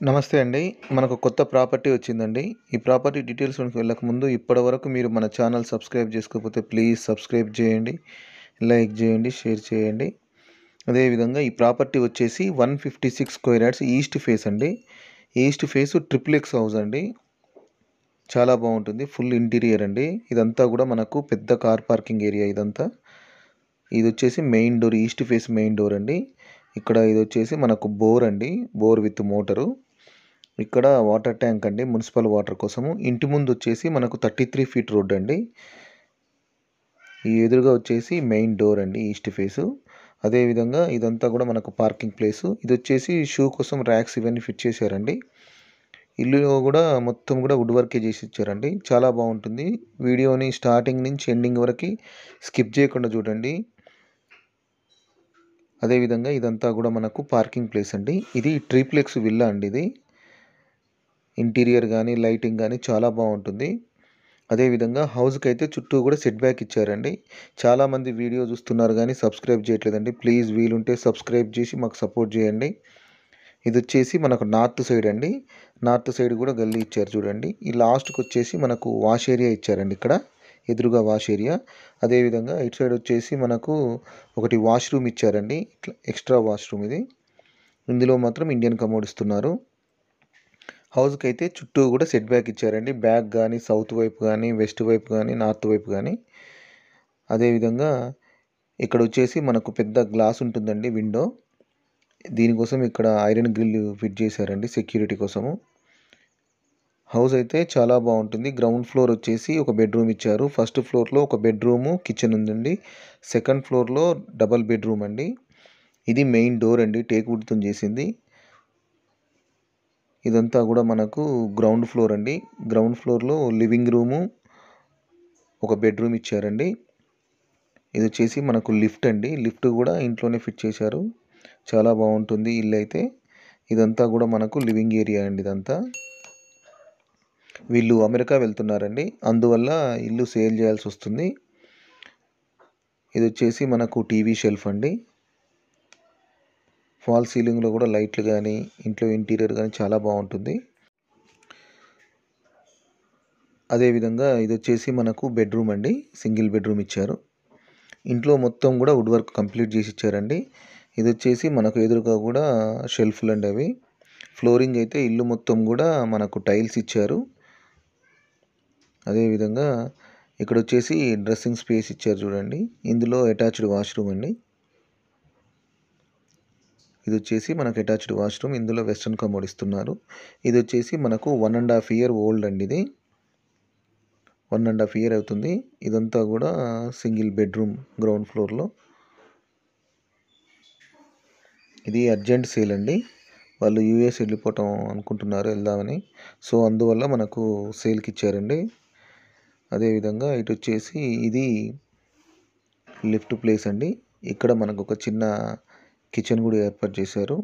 నమస్తే అండి. మనకు కొత్త ప్రాపర్టీ వచ్చిందండి. ఈ ప్రాపర్టీ డీటెయిల్స్‌లోకి వెళ్ళకముందు ఇప్పటివరకు మీరు మన ఛానల్ సబ్స్క్రైబ్ చేసుకోకపోతే ప్లీజ్ సబ్స్క్రైబ్ చేయండి, లైక్ చేయండి, షేర్ చేయండి. అదేవిధంగా ఈ ప్రాపర్టీ వచ్చేసి 156 స్క్వేర్ యార్డ్స్ ఈస్ట్ ఫేస్ అండి. East face triple X house అండి. చాలా బాగుంటుంది. ఫుల్ ఇంటీరియర్ అండి. ఇదంతా కూడా మనకు పెద్ద కార్ పార్కింగ్ ఏరియా ఇదంతా. ఇది వచ్చేసి main door, east face main door అండి. ఇక్కడ ఇది వచ్చేసి మనకు బోర్ అండి, బోర్ విత్ మోటరు. ఇక్కడ వాటర్ ట్యాంక్ అండి, మున్సిపల్ వాటర్ కోసము. ఇంటి ముందు వచ్చేసి మనకు 33 ఫీట్ రోడ్ అండి. ఈ ఎదురుగా వచ్చేసి మెయిన్ డోర్ అండి, ఈస్ట్ ఫేసు. అదేవిధంగా ఇదంతా కూడా మనకు పార్కింగ్ ప్లేసు. ఇది వచ్చేసి షూ కోసం ర్యాక్స్ ఇవన్నీ ఫిట్ చేశారండి. ఇల్లులో కూడా మొత్తం కూడా వుడ్ వర్కే చేసి ఇచ్చారండి. చాలా బాగుంటుంది. వీడియోని స్టార్టింగ్ నుంచి ఎండింగ్ వరకు స్కిప్ చేయకుండా చూడండి. అదేవిధంగా ఇదంతా కూడా మనకు పార్కింగ్ ప్లేస్ అండి. ఇది ట్రిప్లెక్స్ విల్లా అండి. ఇది ఇంటీరియర్ కానీ లైటింగ్ కానీ చాలా బాగుంటుంది. అదేవిధంగా హౌస్కి అయితే చుట్టూ కూడా సెట్ బ్యాక్ ఇచ్చారండి. చాలామంది వీడియో చూస్తున్నారు కానీ సబ్స్క్రైబ్ చేయట్లేదండి. ప్లీజ్ వీలుంటే సబ్స్క్రైబ్ చేసి మాకు సపోర్ట్ చేయండి. ఇది వచ్చేసి మనకు నార్త్ సైడ్ అండి. నార్త్ సైడ్ కూడా గల్లీ ఇచ్చారు చూడండి. ఈ లాస్ట్కి వచ్చేసి మనకు వాష్ ఏరియా ఇచ్చారండి. ఇక్కడ ఎదురుగా వాష్ ఏరియా. అదేవిధంగా ఇటు సైడ్ వచ్చేసి మనకు ఒకటి వాష్రూమ్ ఇచ్చారండి. ఇట్లా ఎక్స్ట్రా వాష్రూమ్ ఇది. ఇందులో మాత్రం ఇండియన్ కమోడ్ ఇస్తున్నారు. హౌస్కి అయితే చుట్టూ కూడా సెట్ బ్యాక్ ఇచ్చారండి. బ్యాక్ కానీ సౌత్ వైపు కానీ వెస్ట్ వైపు కానీ నార్త్ వైపు కానీ. అదేవిధంగా ఇక్కడ వచ్చేసి మనకు పెద్ద గ్లాస్ ఉంటుందండి, విండో. దీనికోసం ఇక్కడ ఐరన్ గ్రిల్ ఫిట్ చేశారండి సెక్యూరిటీ కోసము. హౌస్ అయితే చాలా బాగుంటుంది. గ్రౌండ్ ఫ్లోర్ వచ్చేసి ఒక బెడ్రూమ్ ఇచ్చారు. ఫస్ట్ ఫ్లోర్లో ఒక బెడ్రూము, కిచెన్ ఉందండి. సెకండ్ ఫ్లోర్లో డబల్ బెడ్రూమ్ అండి. ఇది మెయిన్ డోర్ అండి, టేక్ వుడ్తో చేసింది. ఇదంతా కూడా మనకు గ్రౌండ్ ఫ్లోర్ అండి. గ్రౌండ్ ఫ్లోర్లో లివింగ్ రూము, ఒక బెడ్రూమ్ ఇచ్చారండి. ఇది వచ్చేసి మనకు లిఫ్ట్ అండి. లిఫ్ట్ కూడా ఇంట్లోనే ఫిట్ చేశారు. చాలా బాగుంటుంది ఇల్లు అయితే. ఇదంతా కూడా మనకు లివింగ్ ఏరియా అండి. ఇదంతా వీళ్ళు అమెరికా వెళ్తున్నారండి, అందువల్ల ఇల్లు సేల్ చేయాల్సి వస్తుంది. ఇది వచ్చేసి మనకు టీవీ షెల్ఫ్ అండి. ఫాల్ సీలింగ్లో కూడా లైట్లు కానీ ఇంట్లో ఇంటీరియర్ కానీ చాలా బాగుంటుంది. అదేవిధంగా ఇది వచ్చేసి మనకు బెడ్రూమ్ అండి. సింగిల్ బెడ్రూమ్ ఇచ్చారు. ఇంట్లో మొత్తం కూడా వుడ్ వర్క్ కంప్లీట్ చేసి ఇచ్చారండి. ఇది వచ్చేసి మనకు ఎదురుగా కూడా షెల్ఫ్లు అండి అవి. ఫ్లోరింగ్ అయితే ఇల్లు మొత్తం కూడా మనకు టైల్స్ ఇచ్చారు. అదేవిధంగా ఇక్కడ వచ్చేసి డ్రెస్సింగ్ స్పేస్ ఇచ్చారు చూడండి. ఇందులో అటాచ్డ్ వాష్రూమ్ అండి. ఇది వచ్చేసి మనకు అటాచ్డ్ వాష్రూమ్. ఇందులో వెస్ట్రన్ కమోడ్ ఇస్తున్నారు. ఇది వచ్చేసి మనకు 1.5 ఇయర్ ఓల్డ్ అండి. ఇది 1.5 ఇయర్ అవుతుంది. ఇదంతా కూడా సింగిల్ బెడ్రూమ్ గ్రౌండ్ ఫ్లోర్లో. ఇది అర్జెంట్ సేల్ అండి. వాళ్ళు యూఎస్ వెళ్ళిపోవటం అనుకుంటున్నారు, వెళ్దామని. సో అందువల్ల మనకు సేల్కి ఇచ్చారండి. అదేవిధంగా ఇటు వచ్చేసి ఇది లిఫ్ట్ ప్లేస్ అండి. ఇక్కడ మనకు ఒక చిన్న కిచెన్ కూడా ఏర్పాటు చేశారు.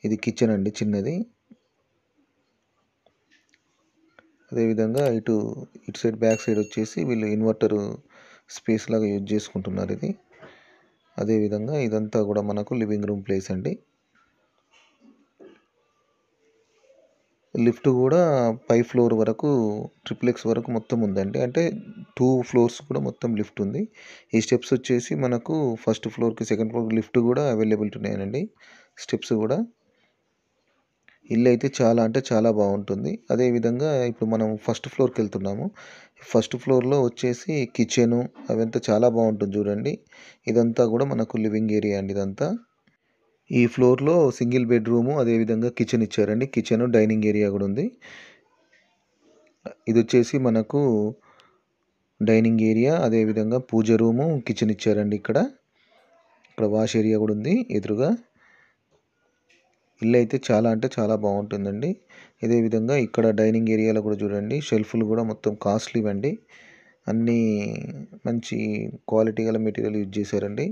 ఇది కిచెన్ అండి, చిన్నది. అదేవిధంగా ఇటు సైడ్ బ్యాక్ సైడ్ వచ్చేసి వీళ్ళు ఇన్వర్టర్ స్పేస్ లాగా యూజ్ చేసుకుంటున్నారు ఇది. అదేవిధంగా ఇదంతా కూడా మనకు లివింగ్ రూమ్ ప్లేస్ అండి. లిఫ్ట్ కూడా 5 ఫ్లోర్ వరకు, ట్రిప్లెక్స్ వరకు మొత్తం ఉందండి. అంటే 2 ఫ్లోర్స్ కూడా మొత్తం లిఫ్ట్ ఉంది. ఈ స్టెప్స్ వచ్చేసి మనకు ఫస్ట్ ఫ్లోర్కి సెకండ్ ఫ్లోర్కి లిఫ్ట్ కూడా అవైలబిలిటీ ఉన్నాయండి, స్టెప్స్ కూడా. ఇల్లు అయితే చాలా అంటే చాలా బాగుంటుంది. అదేవిధంగా ఇప్పుడు మనం ఫస్ట్ ఫ్లోర్కి వెళ్తున్నాము. ఫస్ట్ ఫ్లోర్లో వచ్చేసి కిచెను అవంతా చాలా బాగుంటుంది చూడండి. ఇదంతా కూడా మనకు లివింగ్ ఏరియా అండి ఇదంతా. ఈ ఫ్లోర్లో సింగిల్ బెడ్రూము, అదేవిధంగా కిచెన్ ఇచ్చారండి. కిచెన్ డైనింగ్ ఏరియా కూడా ఉంది. ఇది వచ్చేసి మనకు డైనింగ్ ఏరియా, అదేవిధంగా పూజ రూము, కిచెన్ ఇచ్చారండి. ఇక్కడ వాష్ ఏరియా కూడా ఉంది ఎదురుగా. ఇల్లు అయితే చాలా అంటే చాలా బాగుంటుందండి. ఇదే విధంగా ఇక్కడ డైనింగ్ ఏరియాలో కూడా చూడండి, షెల్ఫ్లు కూడా మొత్తం కాస్ట్లీ అండి. అన్నీ మంచి క్వాలిటీ గల మెటీరియల్ యూజ్ చేశారండి.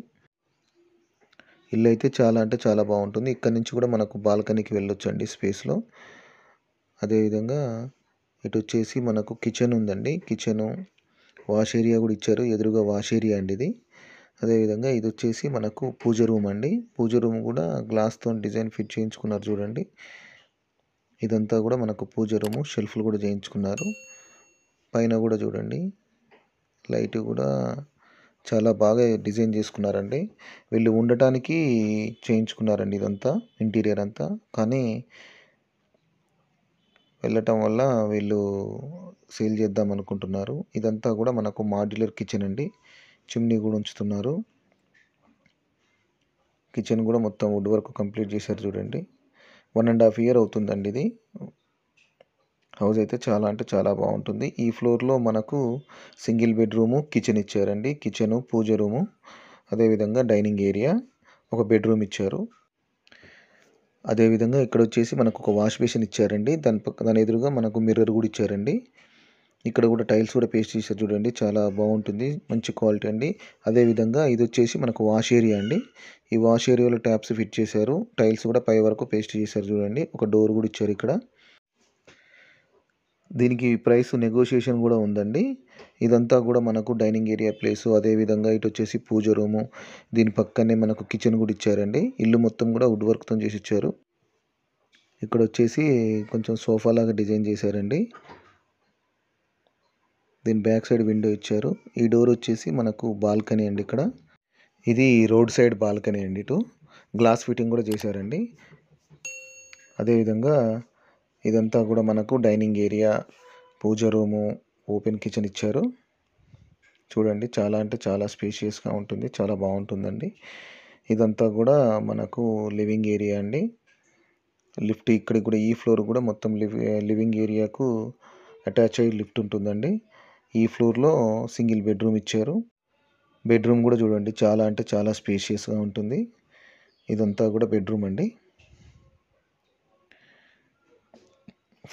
ఇల్లు అయితే చాలా అంటే చాలా బాగుంటుంది. ఇక్కడ నుంచి కూడా మనకు బాల్కనీకి వెళ్ళొచ్చండి స్పేస్లో. అదేవిధంగా ఇటు వచ్చేసి మనకు కిచెన్ ఉందండి. కిచెను వాష్ ఏరియా కూడా ఇచ్చారు. ఎదురుగా వాష్ ఏరియా అండి ఇది. అదేవిధంగా ఇది వచ్చేసి మనకు పూజ రూమ్ అండి. పూజ రూమ్ కూడా గ్లాస్తో డిజైన్ ఫిట్ చేయించుకున్నారు చూడండి. ఇదంతా కూడా మనకు పూజ రూము. షెల్ఫ్లు కూడా చేయించుకున్నారు. పైన కూడా చూడండి లైట్ కూడా చాలా బాగా డిజైన్ చేసుకున్నారండి. వీళ్ళు ఉండటానికి చేయించుకున్నారండి ఇదంతా ఇంటీరియర్ అంతా. కానీ వెళ్ళటం వల్ల వీళ్ళు సేల్ చేద్దాం అనుకుంటున్నారు. ఇదంతా కూడా మనకు మాడ్యులర్ కిచెన్ అండి. చిమ్నీ కూడా ఉంచుతున్నారు. కిచెన్ కూడా మొత్తం వుడ్ వర్క్ కంప్లీట్ చేశారు చూడండి. 1.5 year అవుతుందండి ఇది. హౌస్ అయితే చాలా అంటే చాలా బాగుంటుంది. ఈ ఫ్లోర్లో మనకు సింగిల్ బెడ్రూము, కిచెన్ ఇచ్చారండి. కిచెను, పూజ రూము, అదేవిధంగా డైనింగ్ ఏరియా, ఒక బెడ్రూమ్ ఇచ్చారు. అదేవిధంగా ఇక్కడ వచ్చేసి మనకు ఒక వాష్ బేసిన్ ఇచ్చారండి. దాని ఎదురుగా మనకు మిర్రర్ కూడా ఇచ్చారండి. ఇక్కడ కూడా టైల్స్ కూడా పేస్ట్ చేశారు చూడండి. చాలా బాగుంటుంది. మంచి క్వాలిటీ అండి. అదేవిధంగా ఇది వచ్చేసి మనకు వాష్ ఏరియా అండి. ఈ వాష్ ఏరియాలో ట్యాప్స్ ఫిట్ చేశారు. టైల్స్ కూడా పై వరకు పేస్ట్ చేశారు చూడండి. ఒక డోర్ కూడా ఇచ్చారు ఇక్కడ. దీనికి ప్రైస్ నెగోషియేషన్ కూడా ఉందండి. ఇదంతా కూడా మనకు డైనింగ్ ఏరియా ప్లేసు. అదేవిధంగా ఇటు వచ్చేసి పూజ రూము. దీని పక్కనే మనకు కిచెన్ కూడా ఇచ్చారండి. ఇల్లు మొత్తం కూడా వుడ్ వర్క్తో చేసి ఇచ్చారు. ఇక్కడ వచ్చేసి కొంచెం సోఫా లాగా డిజైన్ చేశారండి. దీని బ్యాక్ సైడ్ విండో ఇచ్చారు. ఈ డోర్ వచ్చేసి మనకు బాల్కనీ అండి. ఇక్కడ ఇది రోడ్ సైడ్ బాల్కనీ అండి. ఇటు గ్లాస్ ఫిట్టింగ్ కూడా చేశారండి. అదేవిధంగా ఇదంతా కూడా మనకు డైనింగ్ ఏరియా, పూజ రూము, ఓపెన్ కిచెన్ ఇచ్చారు చూడండి. చాలా అంటే చాలా స్పేషియస్గా ఉంటుంది. చాలా బాగుంటుందండి. ఇదంతా కూడా మనకు లివింగ్ ఏరియా అండి. లిఫ్ట్ ఇక్కడికి కూడా ఈ ఫ్లోర్ కూడా మొత్తం లివింగ్ ఏరియాకు అటాచ్ అయ్యి లిఫ్ట్ ఉంటుందండి. ఈ ఫ్లోర్లో సింగిల్ బెడ్రూమ్ ఇచ్చారు. బెడ్రూమ్ కూడా చూడండి చాలా అంటే చాలా స్పేషియస్గా ఉంటుంది. ఇదంతా కూడా బెడ్రూమ్ అండి.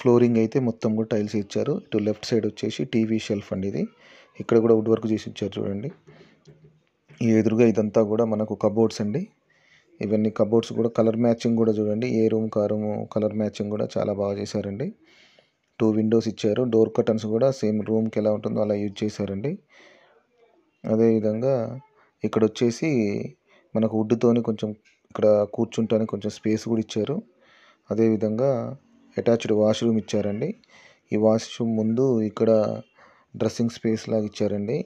ఫ్లోరింగ్ అయితే మొత్తం కూడా టైల్స్ ఇచ్చారు. ఇటు లెఫ్ట్ సైడ్ వచ్చేసి టీవీ షెల్ఫ్ అండి ఇది. ఇక్కడ కూడా వుడ్ వర్క్ చేసి ఇచ్చారు చూడండి. ఈ ఎదురుగా ఇదంతా కూడా మనకు కబోర్డ్స్ అండి. ఇవన్నీ కబోర్డ్స్ కూడా కలర్ మ్యాచింగ్ కూడా చూడండి. ఏ రూమ్కి ఆ రూమ్ కలర్ మ్యాచింగ్ కూడా చాలా బాగా చేశారండి. 2 విండోస్ ఇచ్చారు. డోర్ కర్టన్స్ కూడా సేమ్ రూమ్కి ఎలా ఉంటుందో అలా యూజ్ చేశారండి. అదేవిధంగా ఇక్కడ వచ్చేసి మనకు వుడ్తోని కొంచెం ఇక్కడ కూర్చుంటానికి కొంచెం స్పేస్ కూడా ఇచ్చారు. అదేవిధంగా అటాచ్డ్ వాష్రూమ్ ఇచ్చారండి. ఈ వాష్రూమ్ ముందు ఇక్కడ డ్రెస్సింగ్ స్పేస్ లాగా ఇచ్చారండి.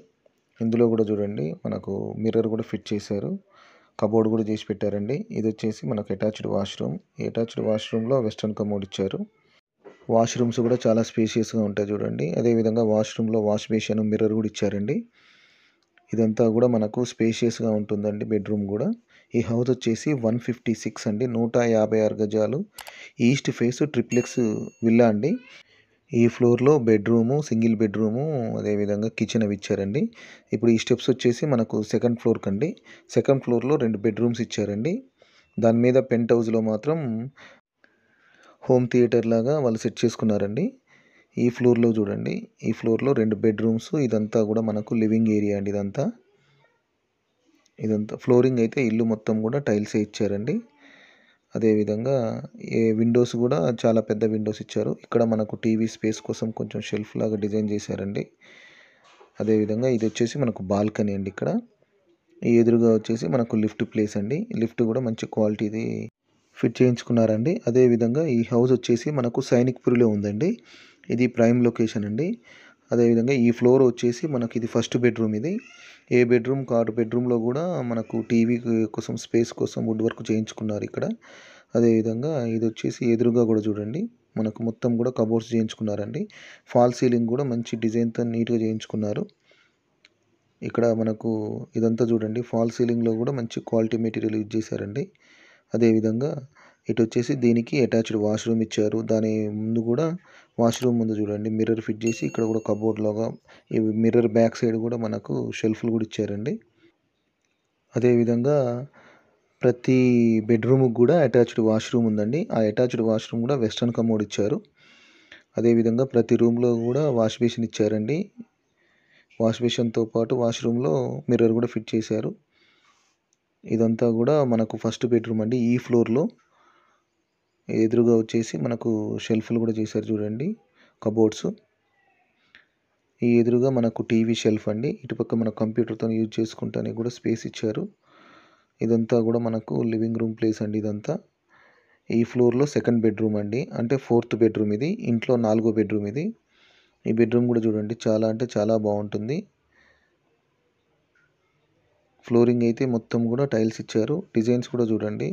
ఇందులో కూడా చూడండి మనకు మిర్రర్ కూడా ఫిట్ చేశారు. కబోర్డ్ కూడా చేసి పెట్టారండి. ఇది వచ్చేసి మనకు అటాచ్డ్ వాష్రూమ్. ఈ అటాచ్డ్ వాష్రూమ్లో వెస్ట్రన్ కమోడ్ ఇచ్చారు. వాష్రూమ్స్ కూడా చాలా స్పేషియస్గా ఉంటాయి చూడండి. అదేవిధంగా వాష్రూమ్లో వాష్ బేసిన్, మిర్రర్ కూడా ఇచ్చారండి. ఇదంతా కూడా మనకు స్పేషియస్గా ఉంటుందండి. బెడ్రూమ్ కూడా. ఈ హౌస్ వచ్చేసి 156 అండి. 156 గజాలు. ఈస్ట్ ఫేస్ ట్రిప్లెక్స్ విల్లా అండి. ఈ ఫ్లోర్లో బెడ్రూము, సింగిల్ బెడ్రూము, అదేవిధంగా కిచెన్ అవి ఇచ్చారండి. ఇప్పుడు ఈ స్టెప్స్ వచ్చేసి మనకు సెకండ్ ఫ్లోర్కి అండి. సెకండ్ ఫ్లోర్లో 2 బెడ్రూమ్స్ ఇచ్చారండి. దాని మీద పెంట్ హౌస్లో మాత్రం హోమ్ థియేటర్ లాగా వాళ్ళు సెట్ చేసుకున్నారండి. ఈ ఫ్లోర్లో చూడండి. ఈ ఫ్లోర్లో 2 బెడ్రూమ్స్. ఇదంతా కూడా మనకు లివింగ్ ఏరియా అండి. ఇదంతా ఫ్లోరింగ్ అయితే ఇల్లు మొత్తం కూడా టైల్సే ఇచ్చారండి. అదేవిధంగా విండోస్ కూడా చాలా పెద్ద విండోస్ ఇచ్చారు. ఇక్కడ మనకు టీవీ స్పేస్ కోసం కొంచెం షెల్ఫ్ లాగా డిజైన్ చేశారండి. అదేవిధంగా ఇది వచ్చేసి మనకు బాల్కనీ అండి. ఇక్కడ ఈ ఎదురుగా వచ్చేసి మనకు లిఫ్ట్ ప్లేస్ అండి. లిఫ్ట్ కూడా మంచి క్వాలిటీది ఫిట్ చేయించుకున్నారండి. అదేవిధంగా ఈ హౌస్ వచ్చేసి మనకు సైనిక్పురిలో ఉందండి. ఇది ప్రైమ్ లొకేషన్ అండి. అదేవిధంగా ఈ ఫ్లోర్ వచ్చేసి మనకి ఇది ఫస్ట్ బెడ్రూమ్. ఇది ఏ బెడ్రూమ్ కాదు. బెడ్రూమ్లో కూడా మనకు టీవీ కోసం స్పేస్ కోసం వుడ్ వర్క్ చేయించుకున్నారు ఇక్కడ. అదేవిధంగా ఇది వచ్చేసి ఎదురుగా కూడా చూడండి మనకు మొత్తం కూడా కబోర్డ్స్ చేయించుకున్నారండి. ఫాల్ సీలింగ్ కూడా మంచి డిజైన్తో నీట్గా చేయించుకున్నారు. ఇక్కడ మనకు ఇదంతా చూడండి ఫాల్ సీలింగ్లో కూడా మంచి క్వాలిటీ మెటీరియల్ యూజ్ చేశారండి. అదేవిధంగా ఇటు వచ్చేసి దీనికి అటాచ్డ్ వాష్రూమ్ ఇచ్చారు. దాని ముందు కూడా వాష్రూమ్ ముందు చూడండి మిర్రర్ ఫిట్ చేసి ఇక్కడ కూడా కబోర్డ్ లాగా ఈ మిర్రర్ బ్యాక్ సైడ్ కూడా మనకు షెల్ఫ్లు కూడా ఇచ్చారండి. అదేవిధంగా ప్రతి బెడ్రూమ్కి కూడా అటాచ్డ్ వాష్రూమ్ ఉందండి. ఆ అటాచ్డ్ వాష్రూమ్ కూడా వెస్ట్రన్ కమోడ్ ఇచ్చారు. అదేవిధంగా ప్రతి రూమ్లో కూడా వాష్ బేసిన్ ఇచ్చారండి. వాష్ బేసిన్తో పాటు వాష్రూమ్లో మిర్రర్ కూడా ఫిట్ చేశారు. ఇదంతా కూడా మనకు ఫస్ట్ బెడ్రూమ్ అండి. ఈ ఫ్లోర్లో ఎదురుగా వచ్చేసి మనకు షెల్ఫ్లు కూడా చేశారు చూడండి, కబోర్డ్స్. ఈ ఎదురుగా మనకు టీవీ షెల్ఫ్ అండి. ఇటుపక్క మన కంప్యూటర్తో యూజ్ చేసుకుంటానికి కూడా స్పేస్ ఇచ్చారు. ఇదంతా కూడా మనకు లివింగ్ రూమ్ ప్లేస్ అండి ఇదంతా. ఈ ఫ్లోర్లో సెకండ్ బెడ్రూమ్ అండి, అంటే ఫోర్త్ బెడ్రూమ్ ఇది. ఇంట్లో 4వ బెడ్రూమ్ ఇది. ఈ బెడ్రూమ్ కూడా చూడండి చాలా అంటే చాలా బాగుంటుంది. ఫ్లోరింగ్ అయితే మొత్తం కూడా టైల్స్ ఇచ్చారు. డిజైన్స్ కూడా చూడండి,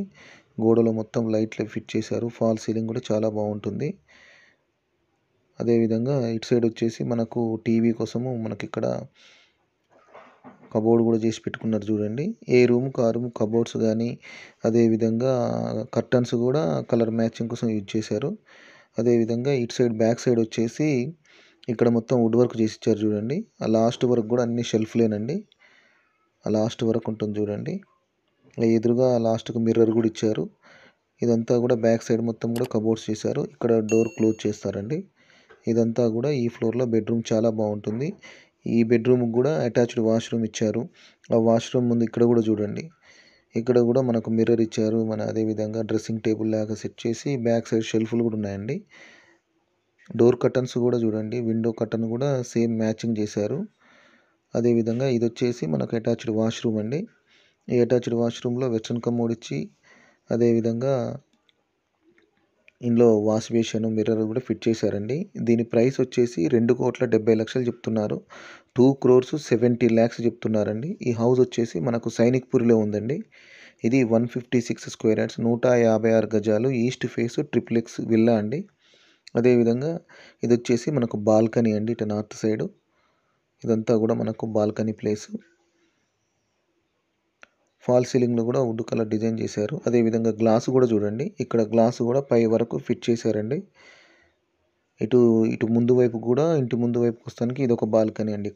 గోడలో మొత్తం లైట్లు ఫిట్ చేశారు. ఫాల్ సీలింగ్ కూడా చాలా బాగుంటుంది. అదేవిధంగా ఇటు సైడ్ వచ్చేసి మనకు టీవీ కోసము మనకి ఇక్కడ కబోర్డ్ కూడా చేసి పెట్టుకున్నారు చూడండి. ఏ రూమ్కి ఆ రూమ్ కబోర్డ్స్ కానీ, అదేవిధంగా కర్టన్స్ కూడా కలర్ మ్యాచింగ్ కోసం యూజ్ చేశారు. అదేవిధంగా ఇటు సైడ్ బ్యాక్ సైడ్ వచ్చేసి ఇక్కడ మొత్తం వుడ్ వర్క్ చేసి ఇచ్చారు చూడండి. ఆ లాస్ట్ వరకు కూడా అన్ని షెల్ఫ్లేనండి. ఆ లాస్ట్ వరకు ఉంటుంది చూడండి. ఎదురుగా లాస్ట్కి మిర్రర్ కూడా ఇచ్చారు. ఇదంతా కూడా బ్యాక్ సైడ్ మొత్తం కూడా కబోర్డ్స్ చేశారు. ఇక్కడ డోర్ క్లోజ్ చేస్తారండి. ఇదంతా కూడా ఈ ఫ్లోర్లో బెడ్రూమ్ చాలా బాగుంటుంది. ఈ బెడ్రూమ్కి కూడా అటాచ్డ్ వాష్రూమ్ ఇచ్చారు. ఆ వాష్రూమ్ ముందు ఇక్కడ కూడా చూడండి, ఇక్కడ కూడా మనకు మిర్రర్ ఇచ్చారు. అదేవిధంగా డ్రెస్సింగ్ టేబుల్ లాగా సెట్ చేసి బ్యాక్ సైడ్ షెల్ఫ్లు కూడా ఉన్నాయండి. డోర్ కర్టన్స్ కూడా చూడండి, విండో కర్టన్ కూడా సేమ్ మ్యాచింగ్ చేశారు. అదేవిధంగా ఇది వచ్చేసి మనకు అటాచ్డ్ వాష్రూమ్ అండి. ఈ అటాచ్డ్ వాష్రూమ్లో వెస్ట్రన్ కమోడ్ ఇచ్చి, అదేవిధంగా ఇందులో వాష్ బేసిన్ మిర్రర్ కూడా ఫిట్ చేశారండి. దీని ప్రైస్ వచ్చేసి 2,70,00,000 చెప్తున్నారు. 2,70,00,000 చెప్తున్నారండి. ఈ హౌస్ వచ్చేసి మనకు సైనిక్పూర్లో ఉందండి. ఇది 156 స్క్వేర్ యార్డ్స్, 156 గజాలు, ఈస్ట్ ఫేస్ ట్రిప్లెక్స్ విల్లా అండి. అదేవిధంగా ఇది వచ్చేసి మనకు బాల్కనీ అండి, ఇటు నార్త్ సైడు. ఇదంతా కూడా మనకు బాల్కనీ ప్లేస్. ఫాల్ సీలింగ్లో కూడా వుడ్ కలర్ డిజైన్ చేశారు. అదేవిధంగా గ్లాస్ కూడా చూడండి, ఇక్కడ గ్లాస్ కూడా పై వరకు ఫిట్ చేశారండి. ఇటు ముందు వైపు కూడా, ఇంటి ముందు వైపుకి వస్తానికి ఇది ఒక బాల్కనీ అండి.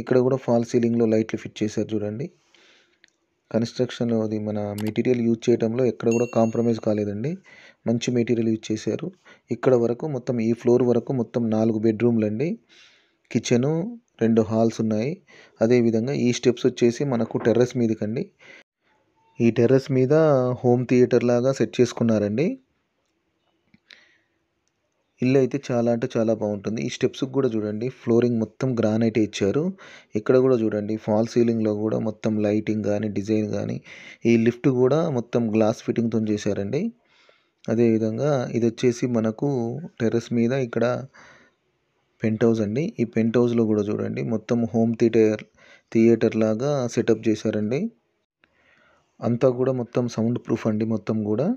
ఇక్కడ కూడా ఫాల్ సీలింగ్లో లైట్లు ఫిట్ చేశారు చూడండి. కన్స్ట్రక్షన్లో అది మన మెటీరియల్ యూజ్ చేయడంలో ఎక్కడ కూడా కాంప్రమైజ్ కాలేదండి. మంచి మెటీరియల్ యూజ్ చేశారు. ఇక్కడ వరకు మొత్తం ఈ ఫ్లోర్ వరకు మొత్తం 4 బెడ్రూమ్లు అండి. కిచెను, 2 హాల్స్ ఉన్నాయి. అదేవిధంగా ఈ స్టెప్స్ వచ్చేసి మనకు టెర్రస్ మీదకండి. ఈ టెర్రస్ మీద హోమ్ థియేటర్ లాగా సెట్ చేసుకున్నారండి. ఇల్లు అయితే చాలా అంటే చాలా బాగుంటుంది. ఈ స్టెప్స్కి కూడా చూడండి, ఫ్లోరింగ్ మొత్తం గ్రానైట్ ఇచ్చారు. ఇక్కడ కూడా చూడండి, ఫాల్ సీలింగ్లో కూడా మొత్తం లైటింగ్ కానీ, డిజైన్ కానీ, ఈ లిఫ్ట్ కూడా మొత్తం గ్లాస్ ఫిట్టింగ్తో చేశారండి. అదేవిధంగా ఇది వచ్చేసి మనకు టెర్రస్ మీద ఇక్కడ పెంట్ హౌస్ అండి. ఈ పెంట్ హౌస్లో కూడా చూడండి మొత్తం హోమ్ థియేటర్ లాగా సెటప్ చేశారండి. అంతా కూడా మొత్తం సౌండ్ ప్రూఫ్ అండి. మొత్తం కూడా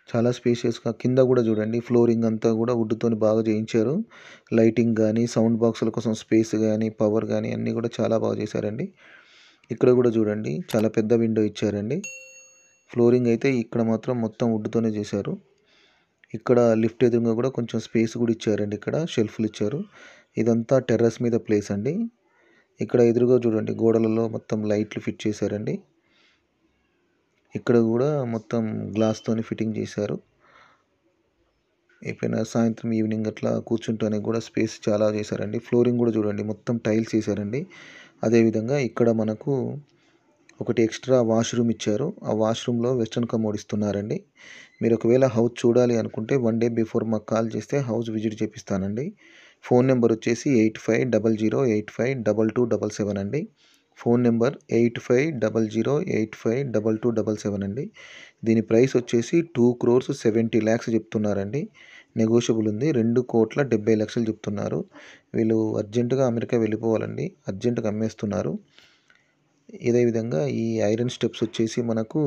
చాలా స్పేషియస్గా, కింద కూడా చూడండి ఫ్లోరింగ్ అంతా కూడా వుడ్తోని బాగా చేయించారు. లైటింగ్ కానీ, సౌండ్ బాక్సుల కోసం స్పేస్ కానీ, పవర్ కానీ అన్నీ కూడా చాలా బాగా చేశారండి. ఇక్కడ కూడా చూడండి చాలా పెద్ద విండో ఇచ్చారండి. ఫ్లోరింగ్ అయితే ఇక్కడ మాత్రం మొత్తం వుడ్తోనే చేశారు. ఇక్కడ లిఫ్ట్ ఎదురుగా కూడా కొంచెం స్పేస్ కూడా ఇచ్చారండి. ఇక్కడ షెల్ఫ్లు ఇచ్చారు. ఇదంతా టెర్రస్ మీద ప్లేస్ అండి. ఇక్కడ ఎదురుగా చూడండి గోడలలో మొత్తం లైట్లు ఫిట్ చేశారండి. ఇక్కడ కూడా మొత్తం గ్లాస్తోని ఫిట్టింగ్ చేశారు. ఎప్పుడైనా సాయంత్రం ఈవినింగ్ అట్లా కూర్చుంటానికి కూడా స్పేస్ చాలా చేశారండి. ఫ్లోరింగ్ కూడా చూడండి మొత్తం టైల్స్ చేశారండి. అదేవిధంగా ఇక్కడ మనకు ఒకటి ఎక్స్ట్రా వాష్రూమ్ ఇచ్చారు. ఆ వాష్రూమ్లో వెస్ట్రన్ కమోడ్ ఇస్తున్నారండి. మీరు ఒకవేళ హౌస్ చూడాలి అనుకుంటే 1 డే బిఫోర్ మాకు కాల్ చేస్తే హౌస్ విజిట్ చేపిస్తానండి. ఫోన్ నెంబర్ వచ్చేసి 8500852277 అండి. ఫోన్ నెంబర్ 8500852277 అండి. దీని ప్రైస్ వచ్చేసి 2,70,00,000 చెప్తున్నారండి. నెగోషియబుల్ ఉంది. 2,70,00,000 చెప్తున్నారు. వీళ్ళు అర్జెంటుగా అమెరికా వెళ్ళిపోవాలండి, అర్జెంటుగా అమ్మేస్తున్నారు. ఇదే విధంగా ఈ ఐరన్ స్టెప్స్ వచ్చేసి మనకు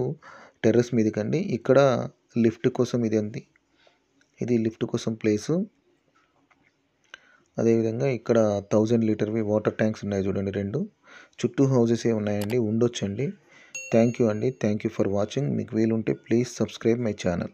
టెర్రస్ మీదకండి. ఇక్కడ లిఫ్ట్ కోసం ఇది లిఫ్ట్ కోసం ప్లేసు. అదేవిధంగా ఇక్కడ 1000 లీటర్వి వాటర్ ట్యాంక్స్ ఉన్నాయి చూడండి 2. చుట్టూ హౌసెసే ఉన్నాయండి, ఉండొచ్చండి. థ్యాంక్ యూ అండి. Thank you for watching. మీకు వీలుంటే ప్లీజ్ సబ్స్క్రైబ్ మై ఛానల్.